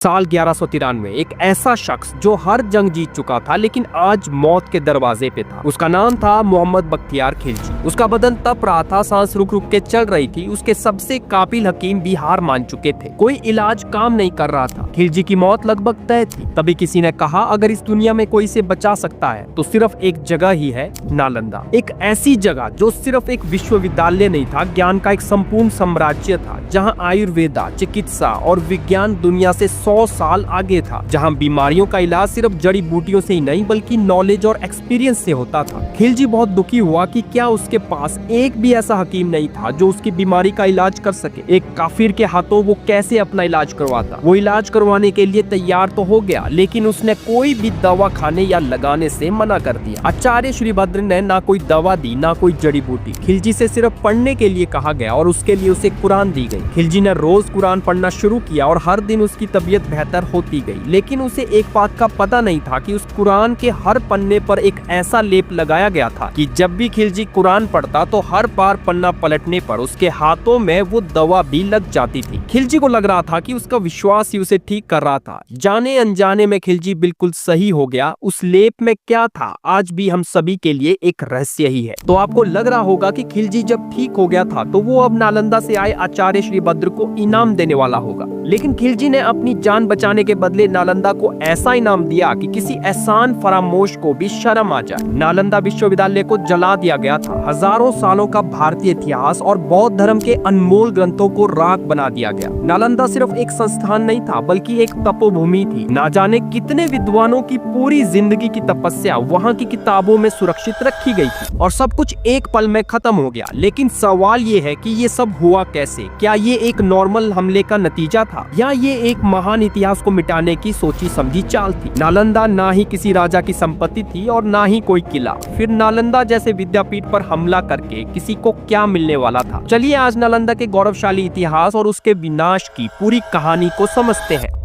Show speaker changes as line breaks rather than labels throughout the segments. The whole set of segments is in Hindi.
साल 1193 एक ऐसा शख्स जो हर जंग जीत चुका था लेकिन आज मौत के दरवाजे पे था। उसका नाम था मोहम्मद बख्तियार खिलजी। उसका बदन तप रहा था, सांस रुक रुक के चल रही थी। उसके सबसे काबिल हकीम भी हार मान चुके थे, कोई इलाज काम नहीं कर रहा था। खिलजी की मौत लगभग तय थी। तभी किसी ने कहा, अगर इस दुनिया में कोई इसे बचा सकता है तो सिर्फ एक जगह ही है, नालंदा। एक ऐसी जगह जो सिर्फ एक विश्वविद्यालय नहीं था, ज्ञान का एक संपूर्ण साम्राज्य था, जहाँ आयुर्वेदा, चिकित्सा और विज्ञान दुनिया से 100 साल आगे था, जहां बीमारियों का इलाज सिर्फ जड़ी बूटियों से ही नहीं बल्कि नॉलेज और एक्सपीरियंस से होता था। खिलजी बहुत दुखी हुआ कि क्या उसके पास एक भी ऐसा हकीम नहीं था जो उसकी बीमारी का इलाज कर सके। एक काफिर के हाथों वो कैसे अपना इलाज करवाता। वो इलाज करवाने के लिए तैयार तो हो गया, लेकिन उसने कोई भी दवा खाने या लगाने से मना कर दिया। आचार्य श्रीभद्र ने ना कोई दवा दी, ना कोई जड़ी बूटी। खिलजी से सिर्फ पढ़ने के लिए कहा गया और उसके लिए उसे कुरान दी गई। खिलजी ने रोज कुरान पढ़ना शुरू किया और हर दिन उसकी तबीयत बेहतर होती गई। लेकिन उसे एक बात का पता नहीं था कि उस कुरान के हर पन्ने पर एक ऐसा लेप लगाया गया था कि जब भी खिलजी कुरान पढ़ता तो हर बार पन्ना पलटने पर उसके हाथों में वो दवा भी लग जाती थी। खिलजी को लग रहा था कि उसका विश्वास ही उसे ठीक कर रहा था। जाने अनजाने में खिलजी बिल्कुल सही हो गया। उस लेप में क्या था, आज भी हम सभी के लिए एक रहस्य ही है। तो आपको लग रहा होगा कि खिलजी जब ठीक हो गया था तो वो अब नालंदा से आए आचार्य श्रीभद्र को इनाम देने वाला होगा। लेकिन खिलजी ने अपनी जान बचाने के बदले नालंदा को ऐसा इनाम दिया कि किसी एहसान फरामोश को भी शर्म आ जाए। नालंदा विश्वविद्यालय को जला दिया गया था। हजारों सालों का भारतीय इतिहास और बौद्ध धर्म के अनमोल ग्रंथों को राख बना दिया गया। नालंदा सिर्फ एक संस्थान नहीं था बल्कि एक तपोभूमि थी। ना जाने कितने विद्वानों की पूरी जिंदगी की तपस्या वहाँ की किताबों में सुरक्षित रखी गई थी और सब कुछ एक पल में खत्म हो गया। लेकिन सवाल ये है कि ये सब हुआ कैसे? क्या ये एक नॉर्मल हमले का नतीजा था या ये एक महान इतिहास को मिटाने की सोची समझी चाल थी? नालंदा ना ही किसी राजा की संपत्ति थी और ना ही कोई किला। फिर नालंदा जैसे विद्यापीठ पर हमला करके किसी को क्या मिलने वाला था? चलिए आज नालंदा के गौरवशाली इतिहास और उसके विनाश की पूरी कहानी को समझते हैं।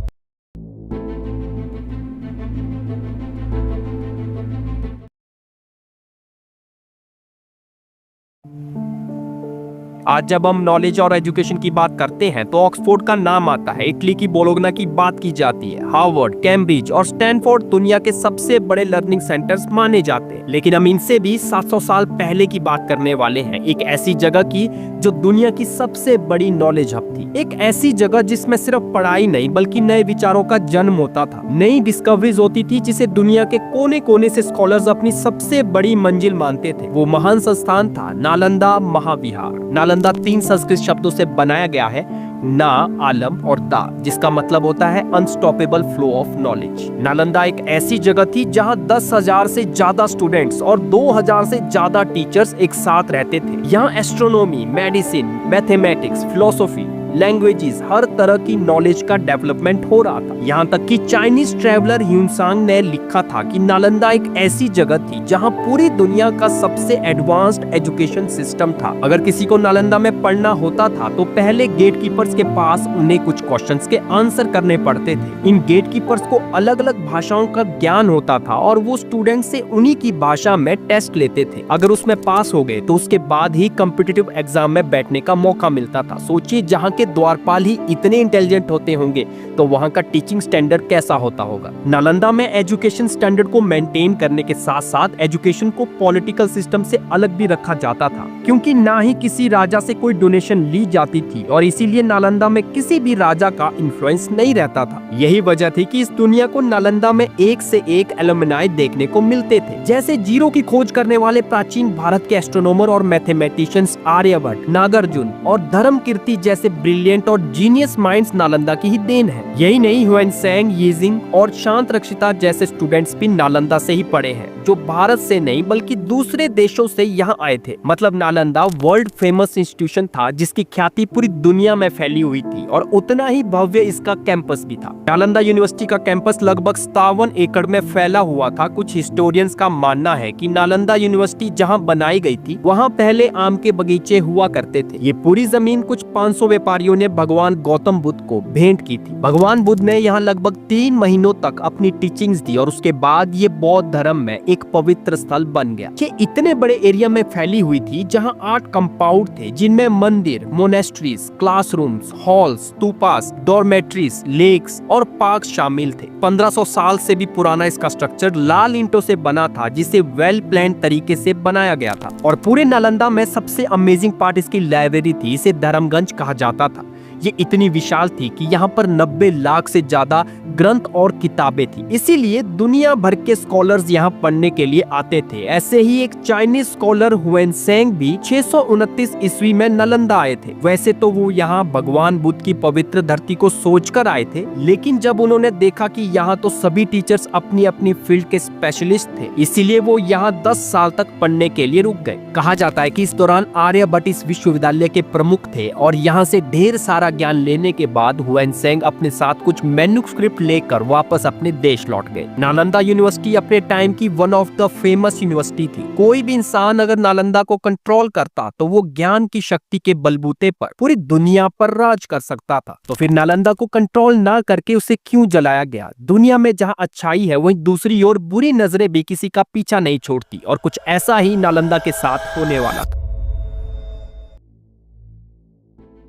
आज जब हम नॉलेज और एजुकेशन की बात करते हैं तो ऑक्सफोर्ड का नाम आता है, इटली की बोलोग्ना की बात की जाती है, हार्वर्ड, कैम्ब्रिज और स्टैनफोर्ड दुनिया के सबसे बड़े लर्निंग सेंटर्स माने जाते हैं। लेकिन हम इनसे भी 700 साल पहले की बात करने वाले हैं, एक ऐसी जगह की जो दुनिया की सबसे बड़ी नॉलेज हब थी। एक ऐसी जगह जिसमें सिर्फ पढ़ाई नहीं बल्कि नए विचारों का जन्म होता था, नई डिस्कवरीज होती थी जिसे दुनिया के कोने कोने से स्कॉलर्स अपनी सबसे बड़ी मंजिल मानते थे। वो महान संस्थान था नालंदा महाविहार। नालंदा 3 संस्कृत शब्दों से बनाया गया है, ना, आलम और दा, जिसका मतलब होता है unstoppable flow of knowledge. Nalanda एक ऐसी जगह थी जहां 10,000 से ज्यादा स्टूडेंट्स और 2,000 से ज्यादा टीचर्स एक साथ रहते थे। यहाँ astronomy, medicine, mathematics, philosophy, languages, हर तरह की नॉलेज का डेवलपमेंट हो रहा था। यहाँ तक कि चाइनीज ट्रैवलर ह्यूनसांग ने लिखा था कि नालंदा एक ऐसी जगह थी जहाँ पूरी दुनिया का सबसे एडवांस्ड एजुकेशन सिस्टम था। अगर किसी को नालंदा में पढ़ना होता था तो पहले गेट कीपर्स के पास उन्हें कुछ क्वेश्चंस के आंसर करने पड़ते थे। इन गेट कीपर्स को अलग अलग भाषाओं का ज्ञान होता था और वो स्टूडेंट से उन्हीं की भाषा में टेस्ट लेते थे। अगर उसमें पास हो गए तो उसके बाद ही कॉम्पिटिटिव एग्जाम में बैठने का मौका मिलता था। सोचिए, जहाँ के द्वारपाल ही इतने इंटेलिजेंट होते होंगे तो वहाँ का टीचिंग स्टैंडर्ड कैसा होता होगा। नालंदा में एजुकेशन स्टैंडर्ड को मेंटेन करने के साथ साथ एजुकेशन को पॉलिटिकल सिस्टम से अलग भी रखा जाता था, क्योंकि ना ही किसी राजा से कोई डोनेशन ली जाती थी और इसीलिए नालंदा में किसी भी राजा का इन्फ्लुएंस नहीं रहता था। यही वजह थी कि इस दुनिया को नालंदा में एक से एक एलुमनाई देखने को मिलते थे। जैसे जीरो की खोज करने वाले प्राचीन भारत के एस्ट्रोनॉमर और मैथमेटिशियंस आर्यभट्ट, नागार्जुन और धर्मकीर्ति जैसे ब्रिलियंट और जीनियस माइंड्स नालंदा की ही देन है। यही नहीं, ह्वेनसेंग, यीजिंग और शांत रक्षिता जैसे स्टूडेंट्स भी नालंदा से ही पढ़े हैं, जो भारत से नहीं बल्कि दूसरे देशों से यहाँ आए थे। मतलब नालंदा वर्ल्ड फेमस इंस्टीट्यूशन था जिसकी ख्याति पूरी दुनिया में फैली हुई थी और उतना ही भव्य इसका कैंपस भी था। नालंदा यूनिवर्सिटी का कैंपस लगभग 57 एकड़ में फैला हुआ था। कुछ हिस्टोरियंस का मानना है कि नालंदा यूनिवर्सिटी जहाँ बनाई गई थी वहाँ पहले आम के बगीचे हुआ करते थे। ये पूरी जमीन कुछ 500 व्यापारियों ने भगवान गौतम बुद्ध को भेंट की थी। भगवान बुद्ध ने यहाँ लगभग 3 महीनों तक अपनी टीचिंग्स दी और उसके बाद ये बौद्ध धर्म में एक पवित्र स्थल बन गया। ये इतने बड़े एरिया में फैली हुई थी जहां 8 कंपाउंड थे, जिनमें मंदिर, monasteries, classrooms, halls, stupas, dormitories, lakes और पार्क शामिल थे। 1500 साल से भी पुराना इसका स्ट्रक्चर लाल ईंटों से बना था, जिसे वेल प्लान तरीके से बनाया गया था। और पूरे नालंदा में सबसे अमेजिंग पार्ट इसकी लाइब्रेरी थी। इसे धर्मगंज कहा जाता था। ये इतनी विशाल थी कि यहाँ पर 90 लाख से ज्यादा ग्रंथ और किताबें थी, इसीलिए दुनिया भर के स्कॉलर्स यहाँ पढ़ने के लिए आते थे। ऐसे ही एक चाइनीज स्कॉलर हुएनसेंग भी 629 ईस्वी में नालंदा आए थे। वैसे तो वो यहाँ भगवान बुद्ध की पवित्र धरती को सोचकर आए थे, लेकिन जब उन्होंने देखा कि यहाँ तो सभी टीचर्स अपनी अपनी फील्ड के स्पेशलिस्ट थे, इसीलिए वो यहाँ 10 साल तक पढ़ने के लिए रुक गए। कहा जाता है कि इस दौरान आर्यभट्ट इस विश्वविद्यालय के प्रमुख थे और यहाँ से ढेर सारा ज्ञान लेने के बाद हुएनसेंग अपने साथ कुछ मैन्युस्क्रिप्ट लेकर वापस अपने देश लौट गए। नालंदा यूनिवर्सिटी अपने टाइम की one of the famous university थी। कोई भी इंसान अगर नालंदा को कंट्रोल करता तो वो ज्ञान की शक्ति के बलबूते पर पूरी दुनिया पर राज कर सकता था। तो फिर नालंदा को कंट्रोल ना करके उसे क्यों जलाया गया? दुनिया में जहाँ अच्छाई है वहीं दूसरी ओर बुरी नजरें भी किसी का पीछा नहीं छोड़ती, और कुछ ऐसा ही नालंदा के साथ होने वाला था।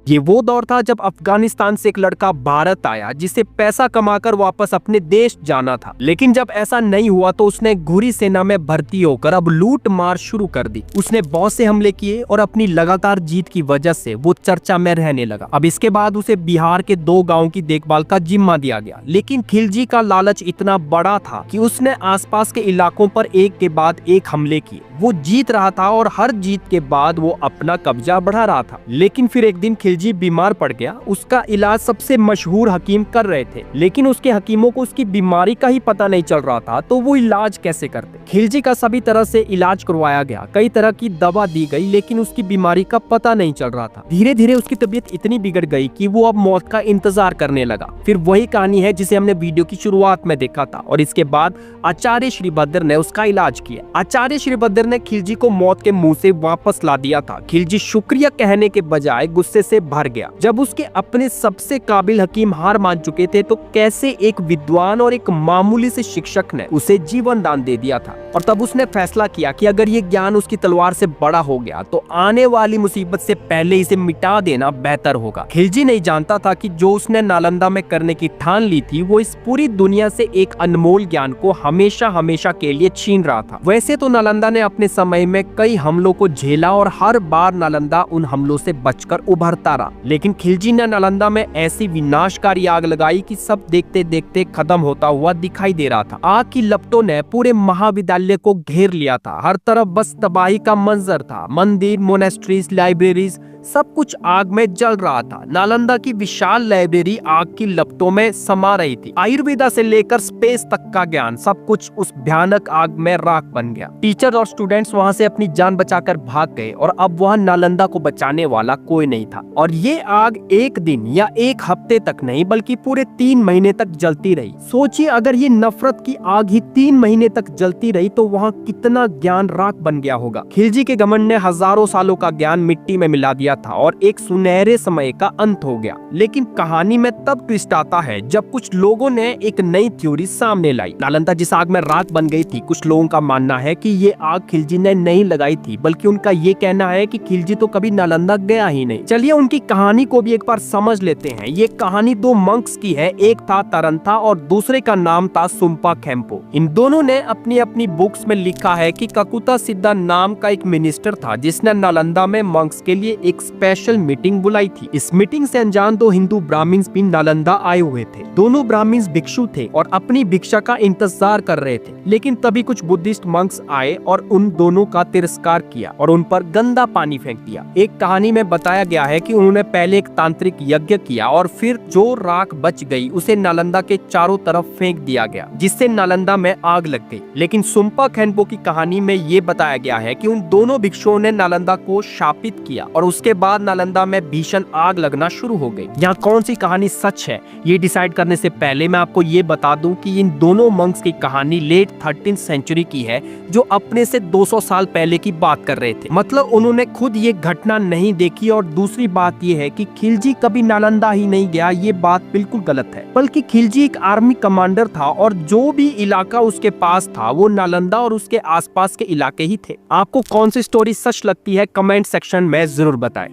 ये वो दौर था जब अफगानिस्तान से एक लड़का भारत आया जिसे पैसा कमाकर वापस अपने देश जाना था, लेकिन जब ऐसा नहीं हुआ तो उसने घुरी सेना में भर्ती होकर अब लूट मार शुरू कर दी। उसने बहुत से हमले किए और अपनी लगातार जीत की वजह से वो चर्चा में रहने लगा। अब इसके बाद उसे बिहार के 2 गांवों की देखभाल का जिम्मा दिया गया, लेकिन खिलजी का लालच इतना बड़ा था कि उसने आसपास के इलाकों पर एक के बाद एक हमले किए। वो जीत रहा था और हर जीत के बाद वो अपना कब्जा बढ़ा रहा था। लेकिन फिर एक दिन खिलजी बीमार पड़ गया। उसका इलाज सबसे मशहूर हकीम कर रहे थे, लेकिन उसके हकीमों को उसकी बीमारी का ही पता नहीं चल रहा था, तो वो इलाज कैसे करते? खिलजी का सभी तरह से इलाज करवाया गया, कई तरह की दवा दी गई, लेकिन उसकी बीमारी का पता नहीं चल रहा था। धीरे धीरे उसकी तबीयत इतनी बिगड़ गई कि वो अब मौत का इंतजार करने लगा। फिर वही कहानी है जिसे हमने वीडियो की शुरुआत में देखा था, और इसके बाद आचार्य श्रीभद्र ने उसका इलाज किया। आचार्य श्रीभद्र ने खिलजी को मौत के मुंह से वापस ला दिया था। खिलजी शुक्रिया कहने के बजाय गुस्से से भर गया। जब उसके अपने सबसे काबिल हकीम हार मान चुके थे, तो कैसे एक विद्वान और एक मामूली से शिक्षक ने उसे जीवन दान दे दिया था। और तब उसने फैसला किया कि अगर ये ज्ञान उसकी तलवार से बड़ा हो गया तो आने वाली मुसीबत से पहले इसे मिटा देना बेहतर होगा। खिलजी नहीं जानता था कि जो उसने नालंदा में करने की ठान ली थी, वो इस पूरी दुनिया से एक अनमोल ज्ञान को हमेशा हमेशा के लिए छीन रहा था। वैसे तो नालंदा ने अपने समय में कई हमलों को झेला और हर बार नालंदा उन हमलों से बचकर उभरता रहा, लेकिन खिलजी ने नालंदा में ऐसी विनाशकारी आग लगाई कि सब देखते देखते खत्म होता हुआ दिखाई दे रहा था। आग की लपटों ने पूरे महाविद्यालय को घेर लिया था। हर तरफ बस तबाही का मंजर था। मंदिर, मोनेस्ट्रीज, लाइब्रेरीज, सब कुछ आग में जल रहा था। नालंदा की विशाल लाइब्रेरी आग की लपटों में समा रही थी। आयुर्वेदा से लेकर स्पेस तक का ज्ञान, सब कुछ उस भयानक आग में राख बन गया। टीचर और स्टूडेंट्स वहां से अपनी जान बचाकर भाग गए और अब वहां नालंदा को बचाने वाला कोई नहीं था। और ये आग एक दिन या एक हफ्ते तक नहीं, बल्कि पूरे 3 महीने तक जलती रही। सोचिए, अगर ये नफरत की आग ही 3 महीने तक जलती रही तो वहाँ कितना ज्ञान राख बन गया होगा। खिलजी के घमंड ने हजारों सालों का ज्ञान मिट्टी में मिला दिया था और एक सुनहरे समय का अंत हो गया। लेकिन कहानी में तब ट्विस्ट आता है जब कुछ लोगों ने एक नई थ्योरी सामने लाई। नालंदा जिस आग में राख बन गई थी, कुछ लोगों का मानना है कि ये आग खिलजी ने नहीं लगाई थी, बल्कि उनका ये कहना है कि खिलजी तो कभी नालंदा गया ही नहीं। चलिए उनकी कहानी को भी एक बार समझ लेते हैं। ये कहानी 2 मंक्स की है, एक था तरंथा और दूसरे का नाम था सुम्पा खेम्पो। इन दोनों ने अपनी अपनी बुक्स में लिखा है कि ककुता सिद्धा नाम का एक मिनिस्टर था जिसने नालंदा में मंक्स के लिए एक स्पेशल मीटिंग बुलाई थी। इस मीटिंग से अनजान 2 हिंदू ब्राह्मण्स भी नालंदा आए हुए थे। दोनों ब्राह्मण्स भिक्षु थे और अपनी भिक्षा का इंतजार कर रहे थे, लेकिन तभी कुछ बुद्धिस्ट मंक्स आए और उन दोनों का तिरस्कार किया और उन पर गंदा पानी फेंक दिया। एक कहानी में बताया गया है कि उन्होंने पहले एक तांत्रिक यज्ञ किया और फिर जो राख बच गई उसे नालंदा के चारों तरफ फेंक दिया गया, जिससे नालंदा में आग लग गई। लेकिन सुम्पा खेम्पो की कहानी में ये बताया गया है कि उन दोनों भिक्षुओं ने नालंदा को शापित किया और उसके बाद नालंदा में भीषण आग लगना शुरू हो गई। में। यहाँ कौन सी कहानी सच है ये डिसाइड करने से पहले मैं आपको ये बता दूं कि इन दोनों मंक्स की कहानी लेट 13th सेंचुरी की है, जो अपने से 200 साल पहले की बात कर रहे थे। मतलब उन्होंने खुद ये घटना नहीं देखी। और दूसरी बात ये है कि खिलजी कभी नालंदा ही नहीं गया, ये बात बिल्कुल गलत है। बल्कि खिलजी एक आर्मी कमांडर था और जो भी इलाका उसके पास था वो नालंदा और उसके आसपास के इलाके ही थे। आपको कौन सी स्टोरी सच लगती है कमेंट सेक्शन में जरूर बताएं।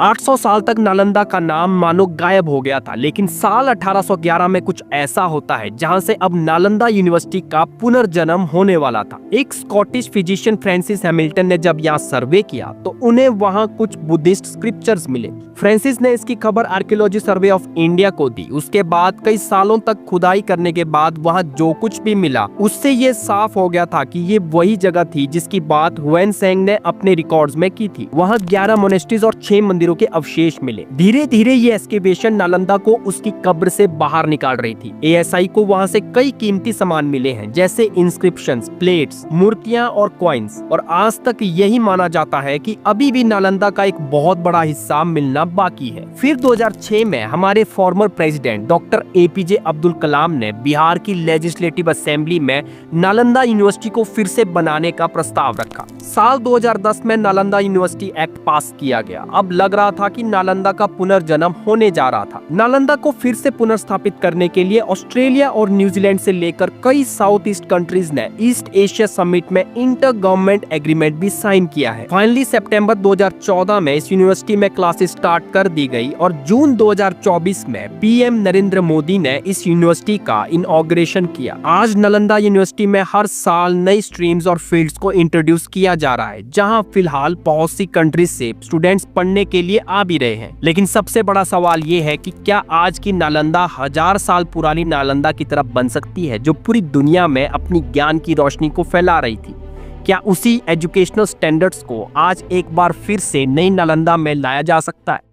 800 साल तक नालंदा का नाम मानो गायब हो गया था, लेकिन साल 1811 में कुछ ऐसा होता है जहां से अब नालंदा यूनिवर्सिटी का पुनर्जन्म होने वाला था। एक स्कॉटिश फिजिशियन फ्रांसिस हैमिल्टन ने जब यहाँ सर्वे किया तो उन्हें वहां कुछ बुद्धिस्ट स्क्रिप्चर्स मिले। फ्रांसिस ने इसकी खबर आर्कियोलॉजी सर्वे ऑफ इंडिया को दी। उसके बाद कई सालों तक खुदाई करने के बाद वहां जो कुछ भी मिला उससे ये साफ हो गया था कि ये वही जगह थी जिसकी बात हुएन सेंग ने अपने रिकॉर्ड्स में की थी। वहां 11 मोनेस्ट्रीज और 6 मंदिरों के अवशेष मिले। धीरे धीरे ये एक्सकेवेशन नालंदा को उसकी कब्र से बाहर निकाल रही थी। एएसआई को वहां से कई कीमती सामान मिले हैं, जैसे इंस्क्रिप्शंस, प्लेट्स, मूर्तियां और कॉइन्स। और आज तक यही माना जाता है कि अभी भी नालंदा का एक बहुत बड़ा हिस्सा मिलना बाकी है। फिर 2006 में हमारे former president doctor APJ Abdul Kalam ने बिहार की लेजिस्लेटिव असेंबली में नालंदा यूनिवर्सिटी को फिर से बनाने का प्रस्ताव रखा। साल 2010 में नालंदा यूनिवर्सिटी एक्ट पास किया गया। अब लग रहा था कि नालंदा का पुनर्जन्म होने जा रहा था। नालंदा को फिर से पुनर्स्थापित करने के लिए ऑस्ट्रेलिया और न्यूजीलैंड से लेकर कई साउथ ईस्ट कंट्रीज ने ईस्ट एशिया समिट में इंटर गवर्नमेंट एग्रीमेंट भी साइन किया है। फाइनली सितंबर 2014 में इस यूनिवर्सिटी में क्लासेस स्टार्ट कर दी गई और जून 2024 में पीएम नरेंद्र मोदी ने इस यूनिवर्सिटी का इनॉग्रेशन किया। आज नालंदा यूनिवर्सिटी में हर साल नई स्ट्रीम्स और फील्ड्स को इंट्रोड्यूस किया जा रहा है, जहां फिलहाल बहुत सी कंट्रीज से स्टूडेंट्स पढ़ने के लिए आ भी रहे हैं। लेकिन सबसे बड़ा सवाल ये है कि क्या आज की नालंदा 1000 साल पुरानी नालंदा की तरफ बन सकती है जो पूरी दुनिया में अपनी ज्ञान की रोशनी को फैला रही थी? क्या उसी एजुकेशनल स्टैंडर्ड्स को आज एक बार फिर से नई नालंदा में लाया जा सकता है?